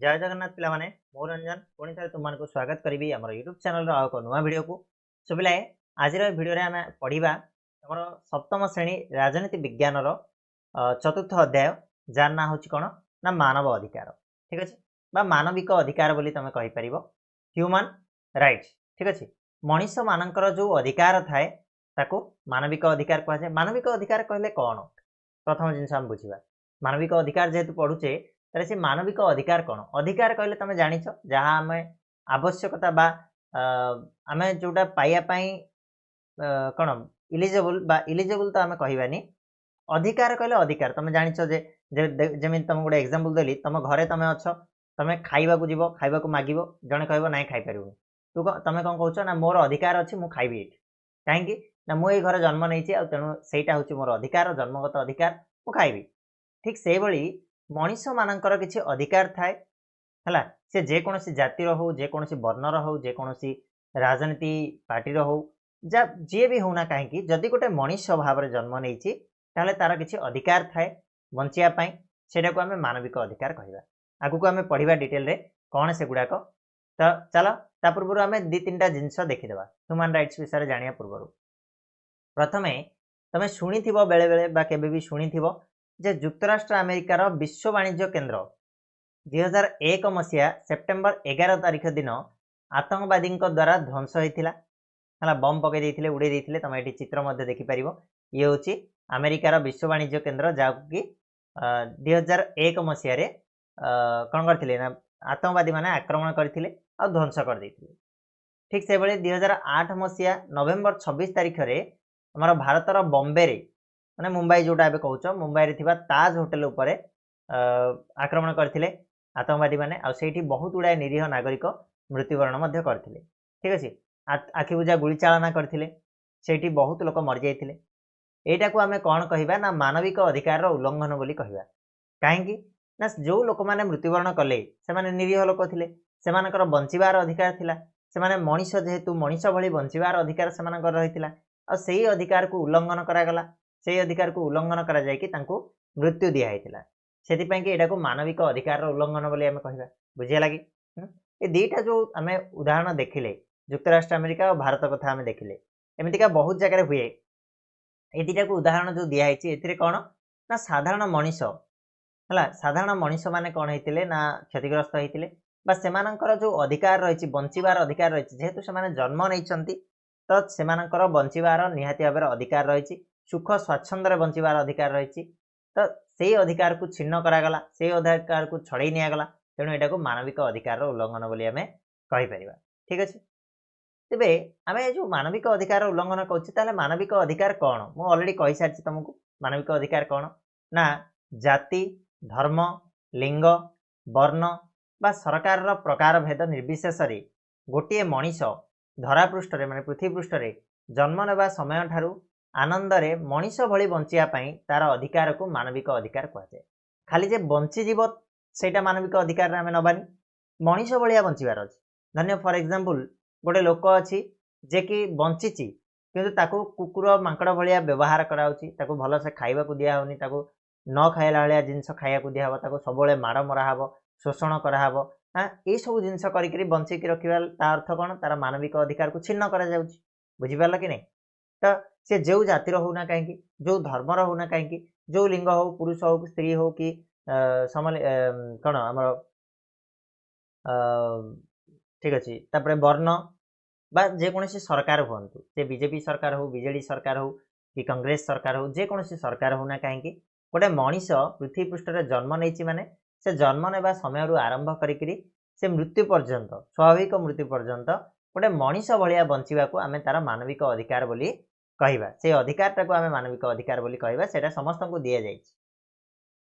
जय जगन्नाथ पिला माने मो रंजन पुणी थे तुमको स्वागत करी आम यूट्यूब चैनल एक नुआ भिडियो को सो पिलाए आज भिडियो आम पढ़ा आम सप्तम श्रेणी राजनीति विज्ञान चतुर्थ अध्याय जार ना हूँ कौन ना मानव अधिकार ठीक अच्छे मानविक अधिकार बोली तुम कहीपर ह्यूमन राइट्स ठीक अच्छे मनीष मानकर जो अधिकार थाए ताको मानविक अधिकार कहुए। मानविक अधिकार कहले कौन प्रथम जिनस आम बुझा मानविक अधिकार जेहेतु पढ़ुचे ताले से मानविक अधिकार कौन अधिकार कहले तुम जानिछ जहाँ आम आवश्यकता बा आम जोटा पाइबापी कौन इलिजिबल तो आम कहबानी अधिकार कहले अधिकार तुम जानिछ जमी तुम गोटे एग्जांपल देली तुम घरे तुम अच्छ तुम खाइबा को जीव खाइबा को मागिब जड़े कह ना खाई पार तू तुम कौन कौच ना मोर अधिकार अच्छी मुझे खाइबी ये कहीं ना मुझे घर जन्म नहीं तेणु सहीटा हूँ मोर अधिकार जन्मगत अधिकार मुझे खाइबी ठीक से भाई मनीष मानकर किसी अधिकार थाए है सी जेकोसी जातिर हो जेकोसी वर्णर हो जेकोसी राजनीति पार्टी हो जा जी भी होना कहीं जदि गोटे मनीष भाव में जन्म नहीं तार किसी अधिकार थाए बचापी से मानविक अधिकार कहवा आगू आम पढ़ा डिटेल रे कौन से गुड़ाक तो चल ता पूर्व आम दी तीन टा जिनस देखीदे ह्यूमन राइट्स विषय जाना पूर्व प्रथम तुम शुणी बेले बेले केबे भी शुणी जे युक्तराष्ट्र अमेरिकार विश्व वाणिज्य केन्द्र 2001 मसीहा सेप्टेम्बर 11 तारीख दिन आतंकवादी द्वारा ध्वंस होता है बम पकई उड़े तुम ये चित्र देखिपर ये हूँ अमेरिकार विश्व वाणिज्य केन्द्र जहाँकि 2001 मसीह कौन करते ना आतंकवादी मैंने आक्रमण करते ध्वंस कर ठीक से 2008 मसीहा नवेम्बर 26 तारीख में आम भारतर बॉम्बे रे माने मुंबई जोटा ए कहूच मुंबई थी ताज होटेल उपर आक्रमण करते आतंकवादी मैंने आठी बहुत गुड़ाए निरीह नागरिक मृत्युवरण करते ठीक अच्छे आखि बुझा गुली चालना करते बहुत लोक मरी जाते यटा को आम कौन कहवा ना मानविक अधिकार उल्लंघन बोली कहवा कहीं ना जो लोक मैंने मृत्युवरण कले से निरीह लोक थे से बचार अधिकार थिला से मनीष जेहेतु मनीष भली बचार अधिकार से रही से अधिकार को उल्लंघन करागला से अधिकार को उल्लंघन करा जायकि तांको मृत्यु दिया से यहाँ को मानविक अधिकार उल्लंघन बोली आम कह बुझे लगे ये दीटा जो आम उदाहरण देखिले युक्तराष्ट्र अमेरिका और भारत कथा आम देखिले एमतीका बहुत जगह हुए ये दीटा को उदाहरण जो दिखाई ए कौन ना साधारण मनीष है साधारण मनीष मैंने कौन होते ना क्षतिग्रस्त होते से जो अधिकार रही बचार अधिकार रही जेहेतु से जन्म नहीं तो से बचार निहाती भाव अधिकार रही सुख स्वाच्छंद्य बचार अधिकार रही तो से अधिकार को छिन्न करागला से अधिकार को छड़े निगला तेणु यहाँ को मानविक अधिकार उल्लंघन बोली आम कहीपर ठीक अच्छे तेरे आम जो मानविक अधिकार उल्लंघन करें मानविक अधिकार कौन मुझे अलरेडी कही सारी तुमको मानविक अधिकार कौन ना जाति धर्म लिंग वर्ण बा सरकार प्रकार भेद निर्विशेष गोटे मनीष धरापृष्ठ माने पृथ्वी पृष्ठ जन्म नेबा समय ठारू आनंदरे मनीष भली बचापी तार अधिकार को मानविक अधिकार कहुए खाली जे बंचीजीव से मानविक अधिकार आम नबानी मनीष भाया बचार अच्छे धन्य फॉर एग्जांपल गोटे लोक अच्छी जे कि बंची किंतु कुकुर मांकड़ भाया व्यवहार कराऊँ भल से खाइबा को दिहनी न खाइला भाया जिनस खाइबा दिहब सब माड़ मराहब शोषण कराहब हाँ ये सब जिनस कर बंचिकी रखा तार अर्थ कौन तार मानविक अधिकार को छिन्न कर बुझीपार कि नहीं तो सी जो जातिर होना कहीं जो धर्मर होना कहीं जो लिंग हो पुरुष हो स्त्री हो कि कौन आम ठीक अच्छे तापर वर्ण बा जेकोसी सरकार हूँ से बीजेपी सरकार हो बीजेडी सरकार हो कि कांग्रेस सरकार हो जेकोसी सरकार होना कहीं गोटे मनीष पृथ्वी पृष्ठ जन्म नहीं माने से जन्म नेबा समय आरंभ करी से मृत्यु पर्यंत स्वाभाविक मृत्यु पर्यंत गोटे मनीष भाया बंचा को आम तार मानविक अधिकार बोली कहवा से अधिकार को आम मानविक अधिकार बोली कहवा से समस्त को दि जाए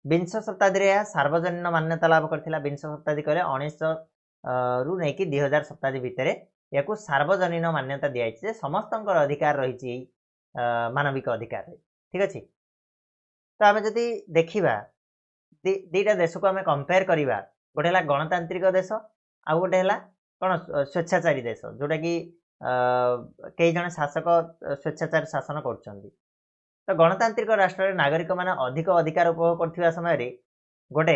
विंश शताब्दी सार्वजनीन मान्यता लाभ करथिला विंश शताब्दी कहले 1900 रु नहीं 2000 शताब्दी भितर या सार्वजनीन मान्यता दी जाए समस्त अधिकार रही मानविक अधिकार ठीक अच्छे तो आम जदि देखा दीटा देश को आम कंपेयर करवा गोटे है गणतांत्रिक देश आ गोटे है कौन स्वेच्छाचारी देश जोटा कि कई जन शासक स्वेच्छाचार शासन कर तो गणतांत्रिक राष्ट्र नागरिक मैंने अधिक अधिकार उपभोग करथिबा समय रे गोटे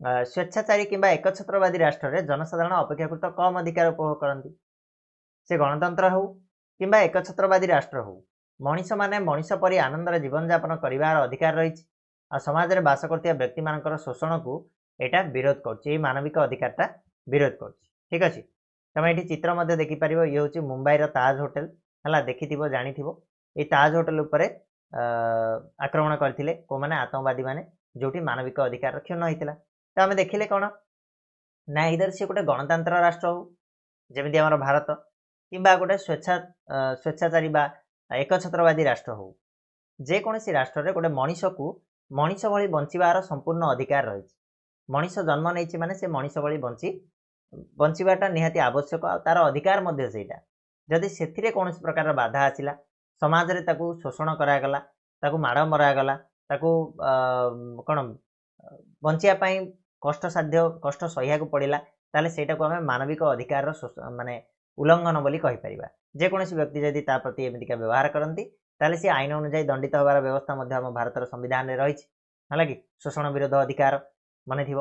स्वेच्छाचारी किंबा एकछत्रवादी राष्ट्र रे जनसाधारण अपेक्षाकृत कम अधिकार उपभोग करती से गणतंत्र हो किंबा एकछत्रवादी राष्ट्र हो मनीष माने मनीष परी आनंदर जीवन यापन कर अधिकार रही समाज में बास कर व्यक्ति मान शोषण को यहाँ विरोध कर मानविक अधिकारटा विरोध कर ठीक अच्छे तुम ये चित्र देखिपर ये हूँ मुंबई ताज होटेल है देखि जानी ये ताज होटेल उपर आक्रमण करते कौ मैंने आतंकवादी मैंने जो मानविक अधिकार क्षुण्ण होता तो आम देखिले कौन ना इधर सी गोटे गणतंत्र राष्ट्र हो जमी आम भारत कि गोटे स्वेच्छाचारी एकछत्रवादी राष्ट्र हो जेकोसी राष्ट्र में गोटे मनीष को मनीष भली बंचार संपूर्ण अधिकार रही मनीष जन्म नहीं माने से मनीष भली बंचाटा निहाती आवश्यक तार अधिकार सेटा जदि से कौन प्रकार बाधा आसला समाज रे ताकू शोषण करागला ताकू माड़ मरागला ताकू कौन बंचापी कष्ट साध्य कष्ट सह्या पड़ा ताले सेटा को आम मानविक अधिकार माने उल्लंघन बोली कहीपर जेकोसी व्यक्ति जदि प्रति एमतिका व्यवहार करती ताले सी आईन अनुजाई दंडित होवार व्यवस्था आम भारत संविधान रही है कि शोषण विरोध अधिकार मन थी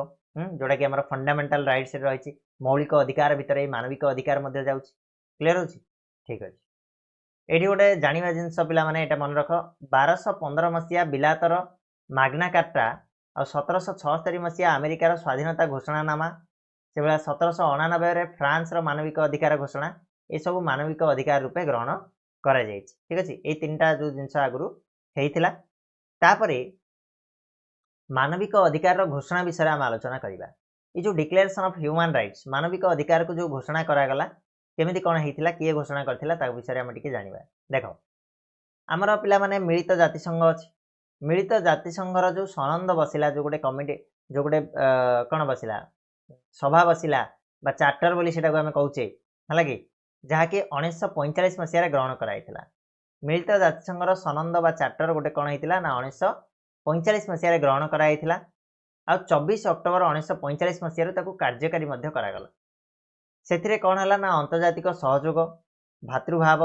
जोटा कि आम फंडामेंटाल राइट्स रही मौलिक अधिकार भितर मानविक अधिकार जाऊँ क्लीयर हो ठीक अच्छे ये गोटे जाना जिनस पाने यहाँ मन रख 1215 मसीहा बिलातर माग्ना कार्टा और 1776 मसीहा अमेरिकार स्वाधीनता घोषणानामा से भाया 1799 फ्रांस मानविक अधिकार घोषणा ये सब मानविक अधिकार रूपे ग्रहण कर ठीक अच्छे ये 3टा जो जिनस आगु होता मानविक अधिकार घोषणा विषय आम आलोचना करवा ये जो डिक्लेरेशन ऑफ ह्यूमन राइट्स मानविक अधिकार को जो घोषणा करागला केमिति कौन होता किए घोषणा करता विषय आम टी जाना देख आमर पिला माने मिलित जातिसंघ अच्छी मिलित जातिसंघर जो सनंद बसिला जो गोटे कमिटी जो गोटे कौन बसिला सभा बसिला चार्टर बोली सेटा को आम कहे है कि जहाँकि 1945 मसीह ग्रहण कराइला मिलित जातिसंघर सनंद बा चार्टर गोटे कौन होता ना 1945 मसीह ग्रहण कराइला आ 24 अक्टोबर 1945 मसीह कार्यकारी करागला से कौन है ना अंतर्जातिक सहयोग भातृभाव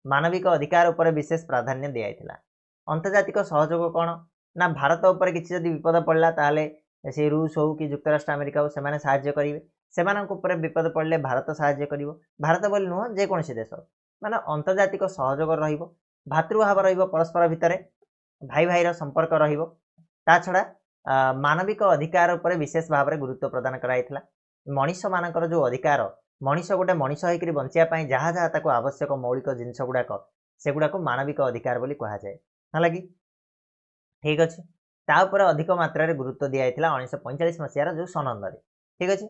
मानविक अधिकार उपर विशेष प्राधान्य दिया अंतर्जातिक सहयोग कौन ना भारत उपर किसी जदि विपद पड़ला ताले से रूस हो कि युक्तराष्ट्र अमेरिका हो से साहाय्य करेंगे से विपद पड़े भारत साहाय्य कर भारत बोली नुह जेकोसी देश माने अंतर्जातिक सहयोग भातृभाव परस्पर भितर भाई भाईर संपर्क ता छड़ा मानविक अधिकार उपर विशेष भाव में गुरुत्व प्रदान कराइला मनीष मानकर जो अधिकार मनीष गोटे मनीष होकर बंचापी जहाँ जहाँ ताको आवश्यक मौलिक जिनस गुड़ाक सेगुड़ाक मानविक अधिकार बोली कहुए है कि ठीक अच्छे तापर अधिक मात्रा रे गुरुत्व दिया 1945 मसीहार जो सनंद ठीक अच्छे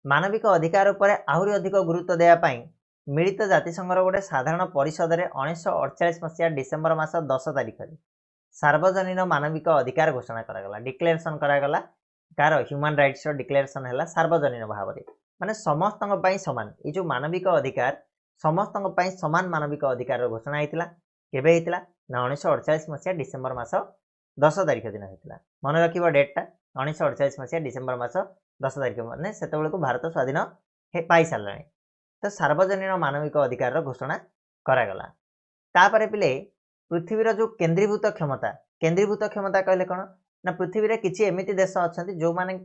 मानविक अधिकार उपर आहरी अधिक गुरुत्व देवाई मिलित जातिसंघर गोटे साधारण परिषद में 1948 मसीहा डिसेम्बर मास 10 तारिख सार्वजनीन मानविक अधिकार घोषणा करागला डिक्लेरेशन करागला कार ह्यूमन राइट्स डिक्लेरेशन है सार्वजनीन भाव में माने समस्त सामान ये जो मानविक अधिकार समस्त सामान मानविक अधिकार घोषणा होता केवे होता ना 1948 मसीहा डिसेम्बर मास 10 तारिख दिन होता मन रख डेटा 1948 मसीहा डिसेम्बर मास 10 तारिख मैंने से भारत स्वाधीन पाई सारा तो सार्वजनीन मानविक अधिकार घोषणा करागला तापर पिले पृथ्वीर जो केन्द्रीभूत क्षमता कहले कौन ना पृथ्वी रे किसी एमिति देश अच्छा जो माने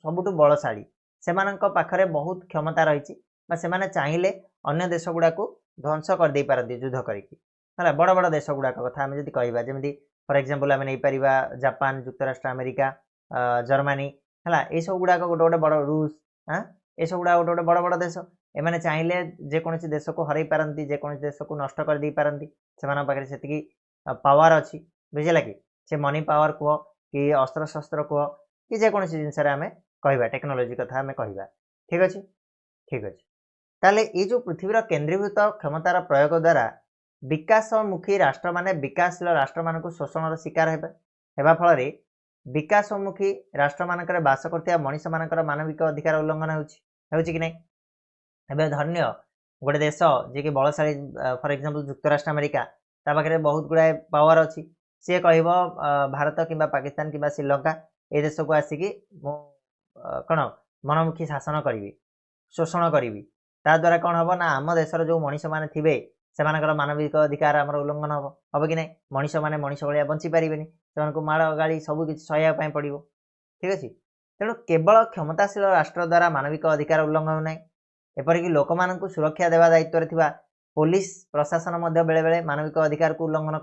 सबुठु बलशाली से पाखरे बहुत क्षमता रही से चाहिए अन्य देश गुड़ा को ध्वंस कर दे पारती युद्ध करके बड़ बड़ देश गुड़ाक कथा आम जब कह जमी फॉर एग्जांपल आम नहीं पार जापान युक्तराष्ट्र अमेरिका जर्मनी है ये सब गुड़ाक गोटे गोटे बड़ रूस हाँ ये सब गुड़ा गोटे गोटे बड़ बड़ देश एमाने चाहिए जेकोसी देश को हरई पारती जेकोसी देश को नष्ट कर दे पारती से से पावर अच्छी बुझेगा कि से मनी पावर कह कि अस्त्र शस्त्र कह कि जेकोसी जिनस आम कह टेक्नोलोजी कथा आम कह ठीक अच्छे ठीक अच्छे ताले ये जो पृथ्वीर केन्द्रीभूत क्षमतार प्रयोग द्वारा विकासमुखी राष्ट्र माने विकासशील राष्ट्र मान शोषण शिकार होगा फल विकासमुखी राष्ट्र मानक बास कर मनीष मानकर मानविक अधिकार उल्लंघन हो कि नहीं एवं धन्य गोटे देश जी कि बलशाली फॉर एग्जांपल युक्तराष्ट्र अमेरिका ता पाखे बहुत गुड़ाए पावर अच्छी सी कह भारत कि पाकिस्तान कि श्रीलंका ये देश को आसिकी कौन मनमुखी शासन करी शोषण करी द्वारा कौन हम ना आम देशर जो मनीष मैंने थे से मानविक अधिकार आम उल्लंघन हम कि नहीं मनीष मैंने मनीष भाया बंची पारे से माड़ गाड़ी सबकि सहवाई पड़ो ठीक अच्छे तेणु केवल क्षमताशील राष्ट्र द्वारा मानविक अधिकार उल्लंघन ना एपरिक लोक मान सुरक्षा देवा दायित्व रे पुलिस प्रशासन बेले बेले मानविक अधिकार को उल्लंघन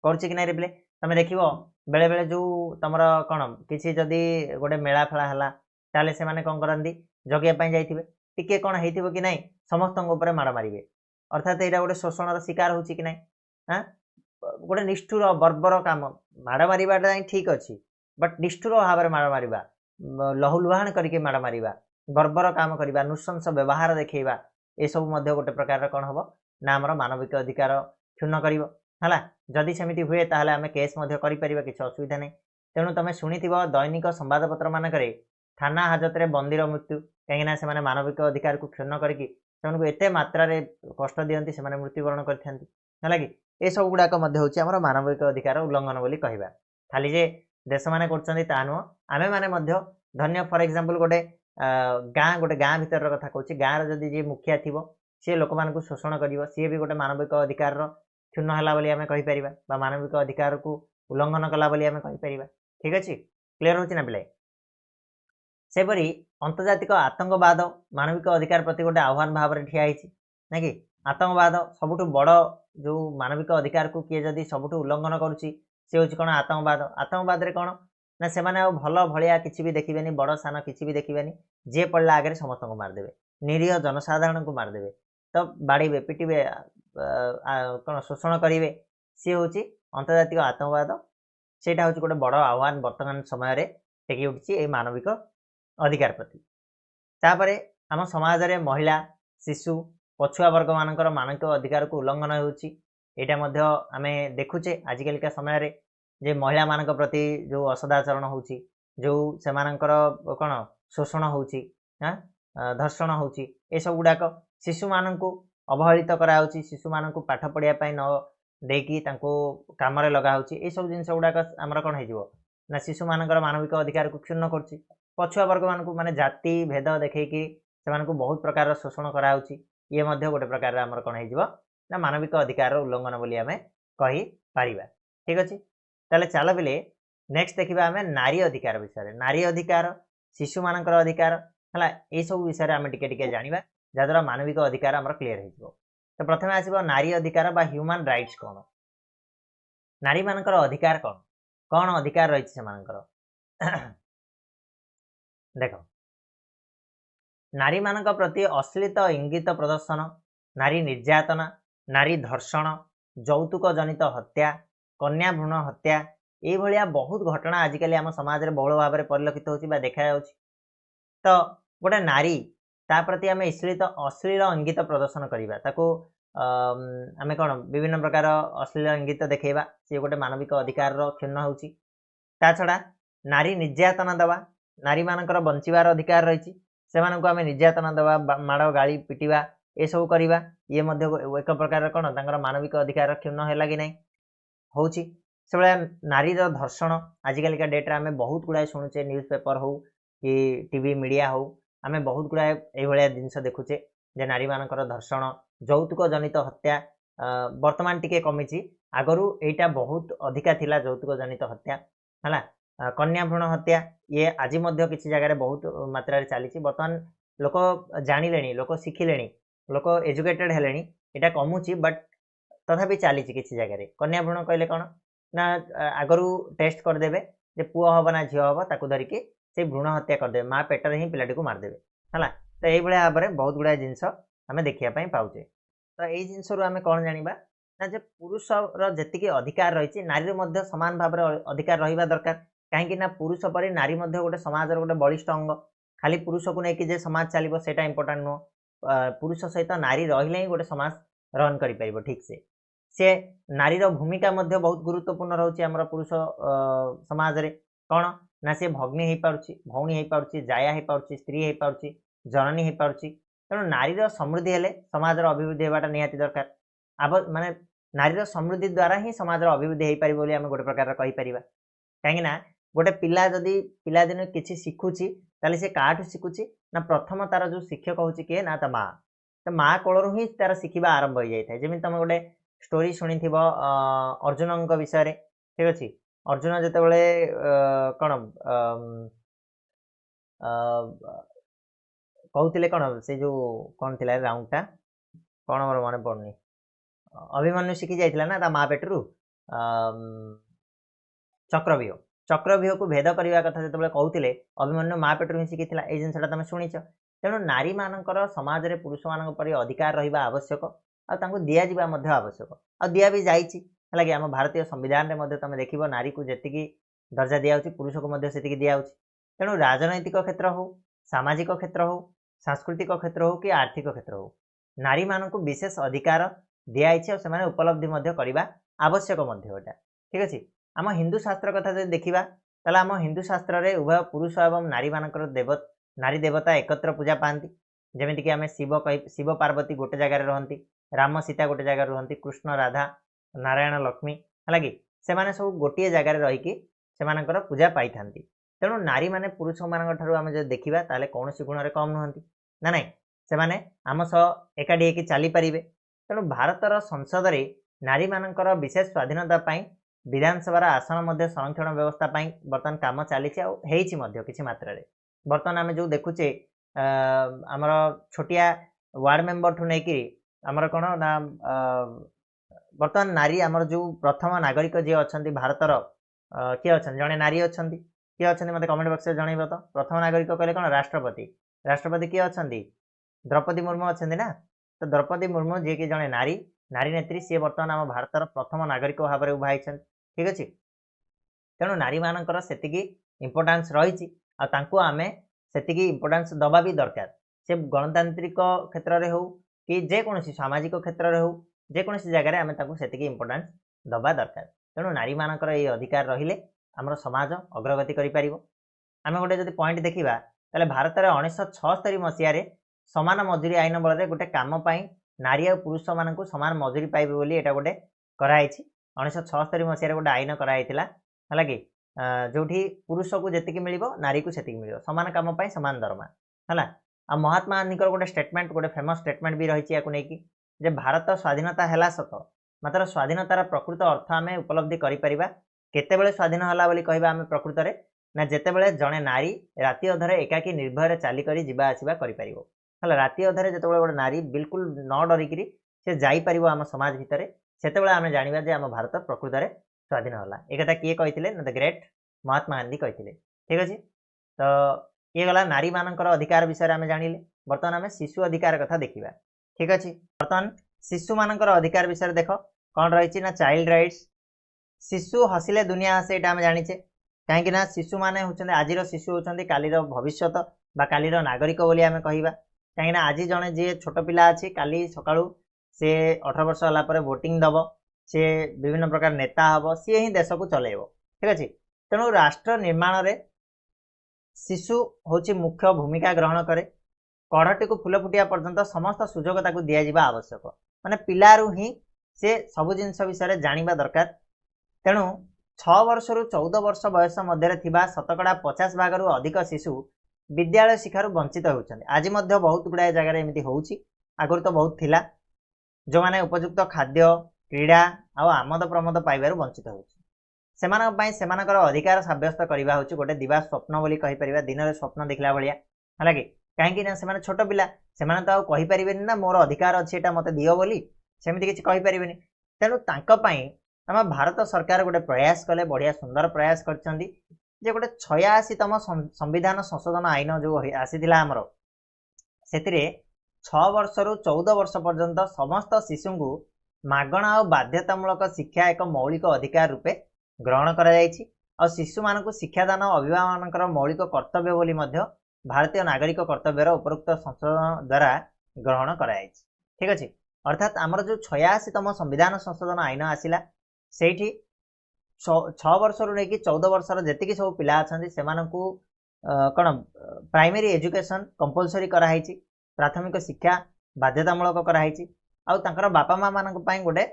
करुच्ची कि नहीं रे तुम देख बेले बेले जो तुम कौन किसी जदि गोटे मेला फेला है ताले से कौन करती जगिया जाइए टिके कौन हो कि नहीं समस्त माड़ मारे अर्थात यहाँ गोटे शोषण शिकार हो कि नहीं हाँ गोटे निष्ठुर बर्बर काम माड़ मारे ठीक अच्छे बट निष्ठुर भाव में माड़ मार लहुलुहाण करके माड़ मार बर्बर काम करवा नृशंस व्यवहार देखा ये सब गोटे प्रकार कौन हम ना आम मानविक अधिकार क्षुण्ण कर जदि सेमती हुए ताहले आमे केस करें किसी असुविधा नहीं तेणु तुम शुणी दैनिक संवादपत्र मानक थाना हाजत रे बंदीर मृत्यु कहीं से मानविक अधिकार को क्षुण्ण करके एते मात्रा रे कष्ट दियंती से मृत्युवरण करथांती कि ये सब गुड़ाक हूँ मानविक अधिकार उल्लंघन बोली कहवा खाली जे देश माने करछंती ता नुह आमे माने मध्य धन्य फॉर एग्जांपल गोटे गाँ भीतर कथा कहूँ गाँव जदि जी मुखिया थी सी लोक मान शोषण कर सी भी गोटे मानविक अधिकार क्षुण्ण है बोली आमे कहि परिबा बा मानविक अधिकार को उल्लंघन कला बोली आमे कहि परिबा ठीक अच्छे क्लीयर होची ना पिले सेपरी अंतर्जातिक आतंकवाद मानविक अधिकार प्रति गोटे आह्वान भाव में ठिया ना कि आतंकवाद सबुठ बड़ जो मानविक अधिकार को किए जदि सबुठ उल्लंघन करुच्ची सी हूँ कौन आतंकवाद रे कौन ना से भल भाया किसी भी देखिए बड़ सान किसी भी देखिए जी पड़ा आगे समस्त को मारदे निरीह जनसाधारण को मारदे तो बाड़े पिटे कौन शोषण करेंगे सी हूँ अंतर्जातिक आतंकवाद से गोटे बड़ आह्वान बर्तमान समय टेकी उठी मानविक अधिकार प्रति तापर आम समाज रे महिला शिशु पछुआ वर्ग मानकर मानविक अधिकार को उल्लंघन होता आम देखुचे आजिकलिका समय रे जे महिला मान प्रति जो असदाचरण होची जो सेमानंकर कौन शोषण होची धर्षण होची ए सब गुड़ाक शिशु मान अवहेलित कराउची शिशु मान पाठ पढ़ाई न देकी काम लगा ये सब जिन गुड़ाक आमर कौन हो ना शिशु मानकर मानविक अधिकार को क्षुण्ण कर पछुआ वर्ग मान माने जाति भेद देखी से बहुत प्रकार शोषण कराउची ये गोटे प्रकार आमर कौन हो ना मानविक अधिकार उल्लंघन बोली आमे कहि परिबा ठीक अच्छे ताले चल पिले नेक्स्ट देखा आम नारी अधिकार विषय नारी अधिकार शिशु मानकर अधिकार है ये सब विषय आम टिके जाना जहाद्वारा मानविक अधिकार आमर क्लीयर हो तो प्रथम आसो नारी अधिकार बा ह्यूमन राइट्स कौन नारी मानकर अधिकार कौन कौन अधिकार रही से देख नारी मान प्रति अश्लील इंगित प्रदर्शन नारी निर्यातना नारी धर्षण यौतुक जनित हत्या कन्या भ्रूण हत्या ये बहुत घटना आजिकल आम समाज में बहुल भाव में परिलक्षित हो देखा तो गोटे नारी ता प्रति आम अश्लील इंगित प्रदर्शन करवा आम कौन विभिन्न प्रकार अश्लील इंगित देखा सी गोटे मानविक अधिकार क्षुण्ण होता छड़ा नारी निर्यातना दवा नारी मानकर बंचार अधिकार रही से आम निर्यातना दवा माड़ गाड़ी पिटिवा ये सब करवा ये एक प्रकार कौन तर मानविक अधिकार क्षुण्ण है कि नहीं हूँ से भाया नारी धर्षण आजिकलिका डेट्रे आम बहुत गुड़ाए शुणुचे न्यूज पेपर हो कि टीवी मीडिया हो आम बहुत गुड़ाए ये जिनस देखुचे जे नारी मानकर धर्षण यौतुक जनित हत्या वर्तमान टिके कमी आगरू यहाँ बहुत अधिका थिला यौतुक जनित हत्या है कन्या भ्रूण हत्या ये आज किसी जगह बहुत मात्रा चली बर्तमान लोक जानिले लोक शिखिले लोक एजुकेटेड हेले यहाँ कमुची बट तथापि चली किसी जगह कन्या भ्रूण कहले कौन ना आगरू टेस्ट करदे जे पुओ हम ना झील हम ताकू धरिकी से भ्रूण हत्या करदे माँ पेटर ही पिलाटी को मारदे है तो यही भाव में बहुत गुड़ाए जिनस आम देखापी पाचे तो यही जिनस आम कौन जाना ना जे पुरुषर जी अधिकार रही नारी सामान भाव में अधिकार रहा दरकार कहीं पुरुष पर नारी गोटे समाज गोटे बलिष्ठ अंग खाली पुरुष को लेकिन जे समाज चलो से इंपोर्टाट नुह पुरुष सहित नारी रही ही गोटे समाज रन कर ठीक से नारी भूमिका बहुत गुरुत्वपूर्ण रोचे आम पुरुष समाज रे कौन ना सी भग्नी हो पार्ची भौणी हो पार्ची जाया हो पार्ची स्त्री हो पार्ची जननी हो पार्ची तेणु नारी समृद्धि हेले समाज अभिवृद्धि होगा निहाती दरकार माने नारी समृद्धि द्वारा ही समाज अभिवृद्धि हो पार आम गोटे प्रकार कहीपर कहीं गोटे पिला जदि पिलादिन किसी शिखुची ताले से काठू शिखुची ना प्रथम तार जो शिक्षक हूँ किए ना ता माँ तो माँ कोलू ही तार शिखा आरंभ हो जाए जमी तुम गोटे स्टोरी शुणी थी अर्जुन विषय ठीक अच्छे अर्जुन जिते कौन कहते कौन से जो कौन थी राउंडटा कौन मोर मन पड़नी अभिमन्यु शिखी जाइला ना ता माँ पेटरू चक्रव्यूह चक्रव्यूह को भेद करने कथा जो कहते अभिमन्यु माँ पेटरू ही शिखी ये जिनसा तुम शुणिच तेणु नारी मानकर समाज में पुरुष मान अधिकार रहा आवश्यक आउ दिजा आवश्यक आ दिया भी जाइए आम भारतीय संविधान में तुम देख नारी को जी दर्जा दिया पुरुष को दिया तेणु राजनैतिक क्षेत्र हो सामाजिक क्षेत्र हो सांस्कृतिक क्षेत्र हो कि आर्थिक क्षेत्र हो नारी मान को विशेष अधिकार दिखाई से उपलब्धि करने आवश्यक ठीक अच्छे आम हिंदू शास्त्र कथा जो देखा ताला आम हिंदू शास्त्र रे उभय पुरुष एवं नारी मानकर नारी देवता एकत्र पूजा पाती जमीक आम शिव पार्वती गोटे जगार रहती राम सीता गोटे जगार रहती कृष्ण राधा नारायण लक्ष्मी है कि से सब गोटे जगार रहीकि से पूजा पाई था तेणु नारी माने पुरुष मान आम जो देखा ताले कौन गुण कम नुहति ना ना से आम सह एकाठी होकर चली पारे तेणु भारतर संसद रे नारी मानकर विशेष स्वाधीनता विधानसभा आसन संरक्षण व्यवस्था बर्तमान कम चली कि मात्रा बर्तमान आम जो देखुचे आमर छोटिया वार्ड मेंबर ठू नहीं आमर कौन ना बर्तमान नारी आमर जो प्रथम नागरिक जी अच्छा भारतर किए अच्छा जड़े नारी अच्छा किए अच्छा मतलब कमेंट बक्स में जनइब तो प्रथम नागरिक कहले कौन राष्ट्रपति राष्ट्रपति किए अच्छा द्रौपदी मुर्मू अच्छा ना तो द्रौपदी मुर्मू जी की जड़े नारी नारी नेत्री सी बर्तमान आम भारतर प्रथम नागरिक भाव में उभा ठीक अच्छे तेणु नारी मानकर से इम्पोर्टान्स रही आम से इम्पोर्टान्स दबा भी दरकार से गणतांत्रिक क्षेत्र में हो कि जेकोसी सामाजिक क्षेत्र में हो जेकोसी जगह आम से इम्पोर्टान्स दबा दरकार तेणु नारी मानकर ये अधिकार रहिले आमर समाज अग्रगति करें आम गोटे जब पॉइंट देखा ताले भारत में 1976 मसीह सामान मजूरी आईन बल में गोटे कम नारी और पुरुष मान सामान मजूरी पाइबे बोली एटा गोटे कराई 1976 मसीह गोटे आईन कराई है कि जो पुरुष को जी मिल नारी को से मिल सामान कम सामान दरमा है आ महात्मा गांधी गोटे स्टेटमेंट गोटे फेमस स्टेटमेंट भी रही है भारत स्वाधीनता है सत मात्र स्वाधीनतार प्रकृत अर्थ आम उपलब्धि करें केतेबेले स्वाधीन है बोली कहवा आम प्रकृत में ना जितेबले जड़े नारी राति अधरे एकाकी निर्भय चलिक जावासवा कर राति अधरे जो गोटे नारी बिल्कुल न डरिकी से जापर आम समाज भितर से आम जाना जे आम भारत प्रकृत में स्वाधीन है एक कथा किए कहते ना द ग्रेट महात्मा गांधी कहते ठीक अच्छे तो ये गला नारी मानकर अधिकार विषय में जानिले बर्तमान आम शिशु अधिकार कथा देखा ठीक अच्छे बर्तमान शिशु मानकर अधिकार विषय देख कौन रही ना चाइल्ड राइट्स शिशु हसिले दुनिया हसे ये आम जाचे कहीं शिशु मैंने होती आज शिशु होती कालीर भविष्य बा कालीर नागरिक बोली आम कहवा कहीं आज जड़े जी छोट पिला अच्छी काली सका सी 18 वर्ष होगापर भोटिंग दब सी विभिन्न प्रकार नेता हम सी ही देश को चलेब ठीक अच्छे तेणु राष्ट्र निर्माण में शिशु हूँ मुख्य भूमिका ग्रहण करे कढ़टी को फूल फुटिया पर्यंत समस्त सुजोग दिजा आवश्यक माने पिलारू ही से सबु जिनस विषय जाना दरकार तेणु 6 वर्ष रु 14 वर्ष बयस मध्य शतकड़ा 50 भाग रु अधिक शिशु विद्यालय शिक्षार वंचित होती आज बहुत गुड़ाए जगह एमती होगी आगुरी तो बहुत थिला जो मैंने उपयुक्त खाद्य क्रीड़ा आमद प्रमोद पाइबार वंचित होकर अधिकार सब्यस्त करवा हूँ गोटे दिवा स्वप्न बोली कहीपर दिन में स्वप्न देखला भाया है कि कहीं छोट पिला से तो आईपर ना मोर अधिकार अच्छे यहाँ मत दियो बोली सेमती किसी कहीपर तेणु आम भारत सरकार गोटे प्रयास कले बढ़िया सुंदर प्रयास कर गोटे 86तम संविधान संशोधन आईन जो आसीला आमर से 6 वर्ष रु 14 वर्ष पर्यंत समस्त शिशु को मागणा और बाध्यतामूलक शिक्षा एक मौलिक अधिकार रूपे ग्रहण कर शिशु मान शिक्षादान अभिभावक मौलिक कर्तव्य बोली भारतीय नागरिक कर्तव्यर उपरोक्त संशोधन द्वारा ग्रहण कर ठीक अच्छे अर्थात आमर जो 86तम संविधान संशोधन आईन आसला से 6 वर्ष रु नहीं 14 वर्षर जी सब पिला अच्छा से कौन प्राइमरी एजुकेशन कंपलसरी कराई प्राथमिक शिक्षा बाध्यतामूलक कराई आर बापा माँ मान गोटे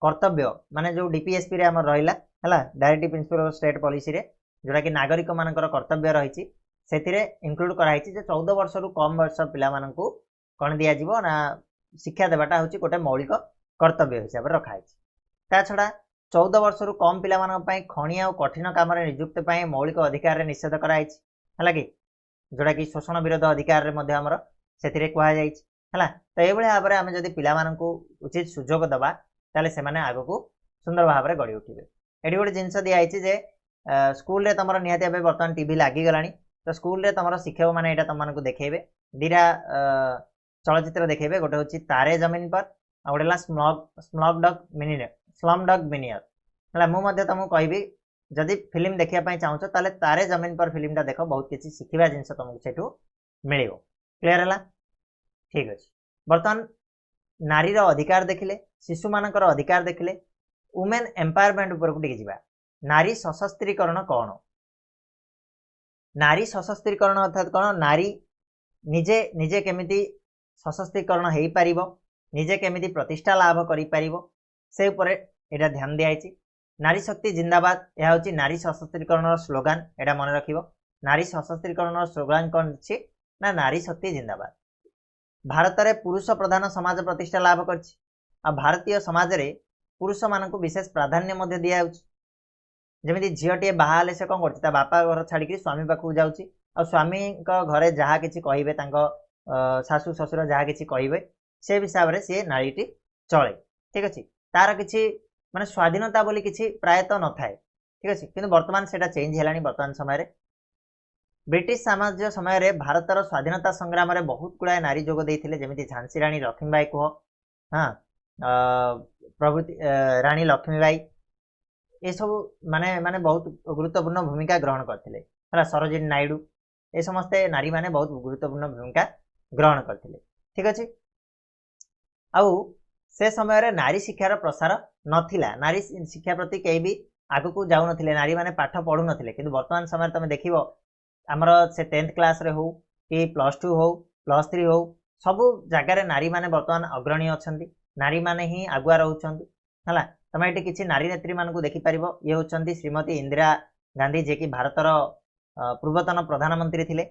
कर्तव्य माने जो डीपीएसपी आम रहा है डायरेक्टिव प्रिंसिपल स्टेट पॉलिसी रे जोटा कि नागरिक मान कर्तव्य रही से इनक्लूड कराई 14 वर्ष रु कम बयस पिला कौन दिज्व ना शिक्षा देवाटा हूँ गोटे मौलिक कर्तव्य हिसाब से रखाई ता छड़ा 14 वर्ष रु कम पिला खणी और कठिन काम नियुक्ति मौलिक अधिकार निषेध कराई है कि जोटा कि शोषण विरोध अधिकार आमर से कहुई है। तो ये भाव में आम जब पिलाମାନଙ୍କୁ उचित सुजोग दबा ताले से माने आगो को सुंदर भाव में गढ़ी उठे। ये गोटे जिनस दिखाई जे स्कूल रे तुम निहाती भाव बर्तमान टीवी लगी गलानी तो स्कूल रे तुम शिक्षक मैंने यहाँ तुमको देखेबे दीटा चलचित्र देखेबे गोटे हूँ तारे जमीन पर आ गोटे स्लम डग मिलियनेयर है। मुझे तुमको कहबी जदि फिल्म देखा चाहूच ताले तारे जमीन पर फिल्मटा देख बहुत किसी शिखा जिन तुमको सेठू मिल क्लीयर है। ठीक अच्छे बर्तमान नारीर अधिकार देखिले शिशु मानकर अधिकार देखिले वुमेन एम्पावरमेंट उपरकू टिके जिबा। नारी सशस्त्रीकरण कौन? नारी सशस्त्रीकरण अर्थात कौन नारी निजे निजे केमिति सशस्त्रीकरण हो पारिबो निजे केमिति प्रतिष्ठा लाभ करि पारिबो से उपरे एटा ध्यान दियाइछि। नारी शक्ति जिंदाबाद यह हूँ नारी सशस्त्रीकरण स्लोगान एटा मन रखिबो। नारी सशस्त्रीकरण स्लोगान कौन अछि ना नारी शक्ति जिंदाबाद। भारत में पुरुष प्रधान समाज प्रतिष्ठा लाभ कर भारतीय समाज रे पुरुष मान विशेष प्राधान्य दिया जमी झीटे बाहा से कौन कर बापा घर छाड़ी स्वामी पाखक जाऊँगी आ स्वामी घरे जहाँ कि कहे शाशु शशुर जहाँ कि कहे से हिसाब से सी नारीटी चले। ठीक अच्छे तार किसी माने स्वाधीनता बोली किसी प्रायतः न थाए। ठीक अच्छे कि बर्तमान से चेंज है बर्तमान समय ब्रिटिश साम्राज्य समय रे भारतर स्वाधीनता संग्राम रे बहुत गुड़ाए नारी जोग देते जमी झांसी राणी लक्ष्मीबाई कह हाँ प्रभृति राणी लक्ष्मीबाई ये सब माने माने बहुत गुरुत्वपूर्ण भूमिका ग्रहण करते है। सरोजिनी नायडू ये समस्ते नारी माने बहुत गुरुत्वपूर्ण भूमिका ग्रहण करते। ठीक अच्छे आउ से समय रे नारी शिक्षार प्रसार नथिला नारी शिक्षा प्रति कहीं भी आग को जाऊ नथिले नारी माने पाठ पढ़ु नथिले किंतु वर्तमान समय तुम देखिबो आमर से 10th क्लास रे हो कि +2 हो +3 हो सबु जगार नारी माने वर्तमान अग्रणी अच्छा नारी माने ही आगुआ रोचंती है। तुम ये किसी नारी नेत्री मानू देखिपर ये होती श्रीमती इंदिरा गांधी जे कि भारतर पूर्वतन प्रधानमंत्री थिले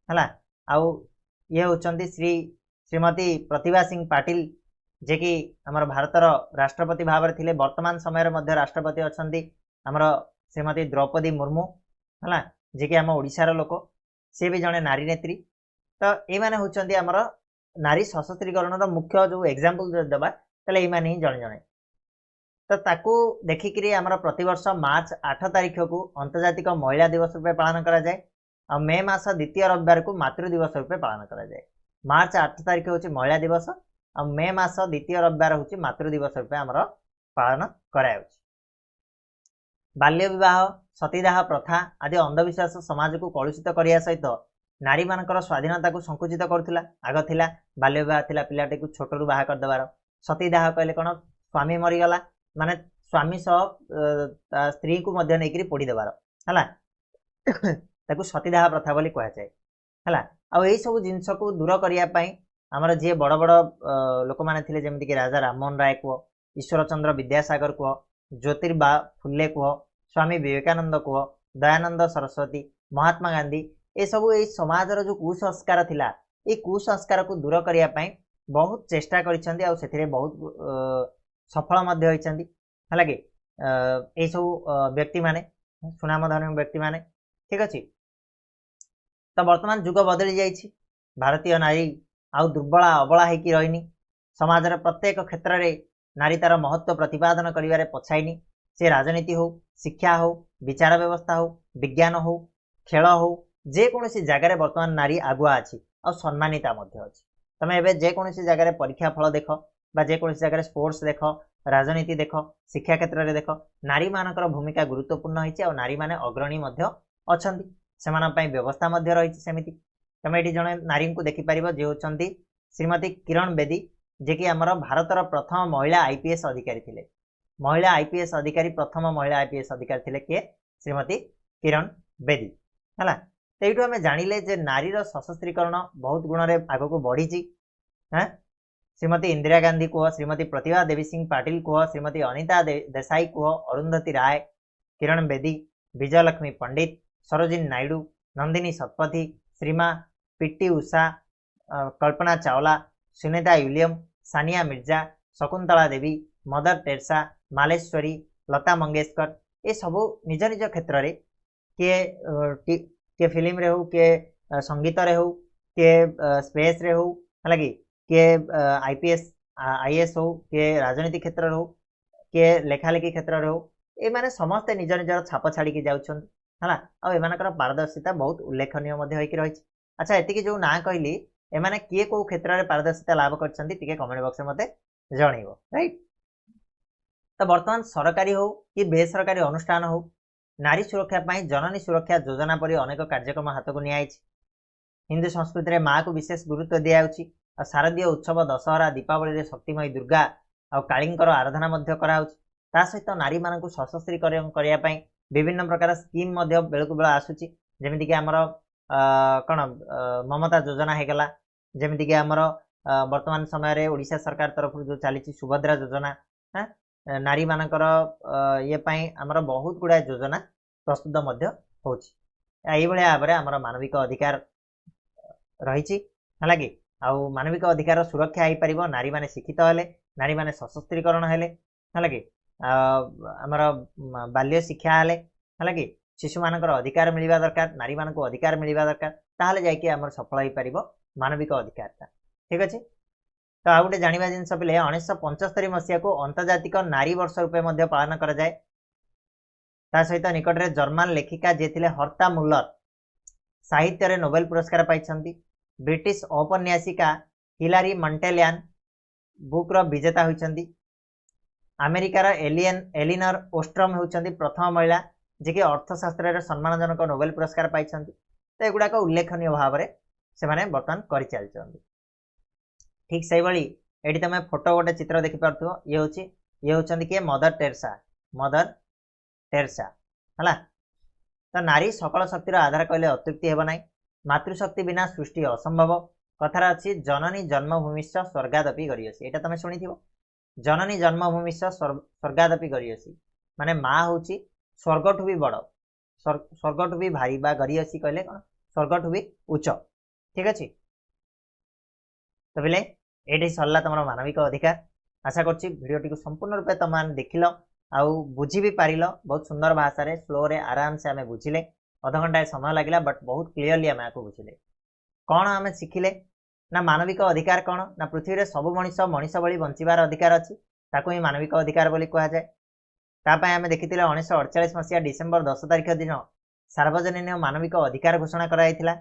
है। आउ ये होती श्रीमती प्रतिभा सिंह पाटिल जे कि आमर भारतर राष्ट्रपति भाव में थिले वर्तमान समय मध्य राष्ट्रपति अच्छा आमर श्रीमती द्रौपदी मुर्मू है जे कि आम ओडिशार लोक सी भी जड़े नारी नेत्री। तो ये मैंने होती आमर नारी सशस्त्रीकरण मुख्य जो एग्जाम्पल देवा तेल ये ही जड़े जड़े तो ताकू देखिकी आमर प्रतिवर्ष मार्च 8 तारीख को अंतर्जातिक महिला दिवस रूपे पालन करा जाए और मे मास द्वितीय रविवार को मातृ दिवस रूपे पालन करा जाए। मार्च 8 तारीख हूँ महिला दिवस और मे मास द्वितीय रविवार हूँ मातृ दिवस रूपे आमर पालन करा। बाल्य विवाह सतीदाह प्रथा आदि अंधविश्वास समाज को कलुषित करने सहित नारी मानकर स्वाधीनता को संकुचित करुला। आग थिला बाल्य विवाह थिला पिलाटी को छोटू बाहा करदेवार। सतीदाह कहले कौन स्वामी मरीगला माने स्वामी सह स्त्री को मध्य नहीं पोड़ी देवार है सतीदाह प्रथा बोली कह जाए है। आई सब जिनस को दूर करने आमर जी बड़ बड़ लोक मैंने थे जमीक राजा राममोहन राय कह ईश्वर चंद्र विद्यासागर कह ज्योतिर्बा फुले कह स्वामी विवेकानंद कह दयानंद सरस्वती महात्मा गांधी ये सब ये समाजर जो कुसंस्कार थिला ये कुसंस्कार को दूर करने बहुत चेष्टा कर बहुत सफल है कि ये सब व्यक्ति माने सुनामधन्य व्यक्ति माने। ठीक अच्छे तो वर्तमान जुग बदली जाइए भारतीय नारी आउ दुर्बला अबला होगी रहीनी समाज प्रत्येक क्षेत्र में नारी तार महत्व प्रतिपादन कर पछाईनी से राजनीति हो शिक्षा हो विचार व्यवस्था हो विज्ञान हो खेल हो जेकोसी जगार बर्तमान नारी आगुआ अच्छी और सम्मानिता अच्छी। तुम ए जेकोसी जगार परीक्षा फल देख जेकोसी जगार स्पोर्ट्स देख राजनीति देख शिक्षा क्षेत्र में देख नारी मानकर भूमिका गुरुत्वपूर्ण होती और नारी माने अग्रणी अच्छा से व्यवस्था रही सेमती। तुम ये जड़े नारी को देखिपर जे होती श्रीमती किरण बेदी जे कि आमर भारतर प्रथम महिला आईपीएस अधिकारी थे। महिला आईपीएस अधिकारी प्रथम महिला आईपीएस अधिकारी थे किए श्रीमती किरण बेदी है। तो ये आम जानिले जे नारीर सशस्त्रीकरण बहुत गुण में आग को बढ़ी। श्रीमती इंदिरा गांधी कह श्रीमती प्रतिभा देवी सिंह पाटिल कह श्रीमती अनिता देसाई कह अरुंधति राय किरण बेदी विजयलक्ष्मी पंडित सरोजिनी नायडू नंदिनी शतपथी श्रीमा PT Usha Kalpana Chawla Sunita William Sania Mirza Shakuntala Devi mother Teresa Malleswari Lata Mangeshkar ये सब निज निज क्षेत्र में किए फिल्म रे हो किए संगीत रे हो किए स्पेस रे हो है कि किए आईपीएस आईएएस हो किए राजनीति क्षेत्र हो किए लेखालेखी क्षेत्र हो ए माने समस्त निज निजर छाप छाड़ी जाउछन हला आ एमानकर पारदर्शिता बहुत उल्लेखनीय मध्ये होई कि रहिछ। अच्छा एतिकी जो ना कहली एमाने किए को क्षेत्र रे पारदर्शिता लाभ करछन्ती टिके कमेंट बॉक्स में मते जणैबो राइट। तो वर्तमान सरकारी हो कि बेसरकारी अनुष्ठान हो नारी सुरक्षा पाई जननी सुरक्षा योजना परि अनेक कार्यक्रम हाथ को निया हिंदू संस्कृति में माँ को विशेष गुरुत्व दिया शारदीय उत्सव दशहरा दीपावली शक्तिमयी दुर्गा आ कालींकर आराधना ता सहित नारी मान सशस्त्रीकरण करने विभिन्न प्रकार स्कीम बेलू बेला आसूची जमीक आमर कौन ममता योजना होगला जमीक आमर वर्तमान समय ओडिशा सरकार तरफ जो चली सुभद्रा योजना नारी मानकर ये आमर बहुत गुड़ा योजना प्रस्तुत होची भाव में आमर मानविक अधिकार रही है आउ मानविक अधिकार सुरक्षा हो पार नारी माने शिक्षित हेले नारी माने सशस्त्रीकरण हेले है कि आमर बाल्य शिक्षा हेले है कि शिशु मानकर अधिकार मिलवा दरकार नारी मान को अधिकार मिलवा दरकार ताहले जाइए आमर सफल हो पार मानविक अधिकार ठीक अच्छे। तो आ गए जाना जिन पे 1975 मसीहा को अंतर्जातिक नारी वर्ष रूपे पालन कर जाए सहित निकट में जर्मान लेखिका जे थे हर्ता मुल्लर साहित्य नोबेल पुरस्कार पाई ब्रिटिश औपन्यासिका हिलारी मंटेलियन बुक रो विजेता होती अमेरिकार एलिनर ओस्ट्रम होती प्रथम महिला जी कि अर्थशास्त्र सम्मानजनक नोबेल पुरस्कार पाई तो एगुड़ाक उल्लेखनीय भाव में से बर्तमान कर चलती ठीक से भाई ये तुम फोटो गोटे चित्र देखिपु ये हूँ किए मदर टेरेसा है तो नारी सकल शक्तिर आधार कहले अत्युक्ति हेब ना मातृशक्ति बिना सृष्टि असंभव कथार अच्छी जननी जन्मभूमिश्च स्वर्गादपि गरियसी यहाँ तुम शुणी जननी जन्मभूमिश्च स्वर्गादपि गरियसी माने माँ हूँ स्वर्गठू भी बड़ स्वर्गठू भी भारी बा गरियसी कहले कौन स्वर्गठू भी उच्च ठीक अच्छे। तो बोले ये सरला तुम मानविक अधिकार आशा करीडियो संपूर्ण रूपे तुम देखिल आउ बुझी भी पारिल बहुत सुंदर भाषा रे स्लो रे आराम से आम बुझिले अध घंटा समय लगे बट बहुत क्लीयरली आम आपको बुझिले कौन आम शिखिले ना मानविक अधिकार कौन ना पृथ्वी रे सब मनीष मनीष भली बंचार अधिकार अच्छी ताकू ही मानविक अधिकार बोली कह जाए तापाई आम देखी 1948 मसीहा डिसेम्बर 10 तारिख दिन सार्वजनीन मानविक अधिकार घोषणा कराइथिला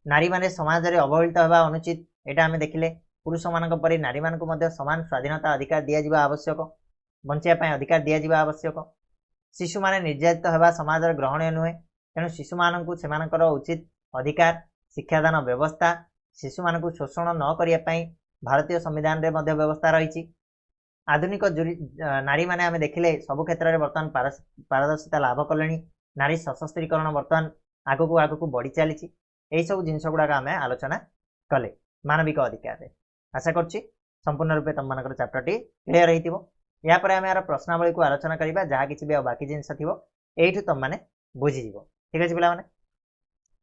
नारी माने समाज रे अवहेलित होगा अनुचित यहाँ आम देखिले पुरुष मान परि नारी मान समान स्वाधीनता अधिकार दिया आवश्यक बंचाई अधिकार दिया आवश्यक शिशु माने निर्यातित होगा समाज ग्रहणीय नुहे तेणु शिशु मानू से उचित अधिकार शिक्षादान व्यवस्था शिशु मानू शोषण न करने भारतीय संविधान रे व्यवस्था रही आधुनिक नारी माने आम देखिले सबु क्षेत्र में बर्तमान पारदर्शिता लाभ कले नारी सशस्त्रीकरण बर्तमान आगक आगक बढ़ी चली यही सब जिनस गुड़ाक आम आलोचना कले मानविक अधिकार आशा कर संपूर्ण रूपे तुम मान चैप्टर टी क्लियर यापर आम यार प्रश्नावली को आलोचना करवा जहाँ किसी भी बाकी जिनस थी यू तुम मैंने बुझीज ठीक अच्छे पे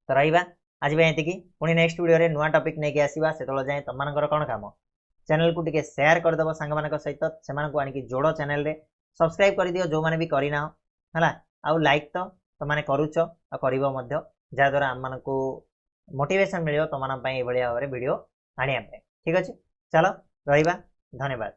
तो रहा आज ये पुणी नेक्स्ट वीडियो नुआ टॉपिक नहीं आसवा से जाए तुम मान कौन काम चैनल को टिके शेयर करदेव सांग मान सहित से आनिक जोड़ चैनल रे सब्सक्राइब कर दियो जो मैंने भी करना है आउ लाइक तो तुमने करुच कर जहाद्वारा आम मानक मोटिवेशन मिले तुम भाव में भिड आने ठीक अच्छे चलो रहा धन्यवाद।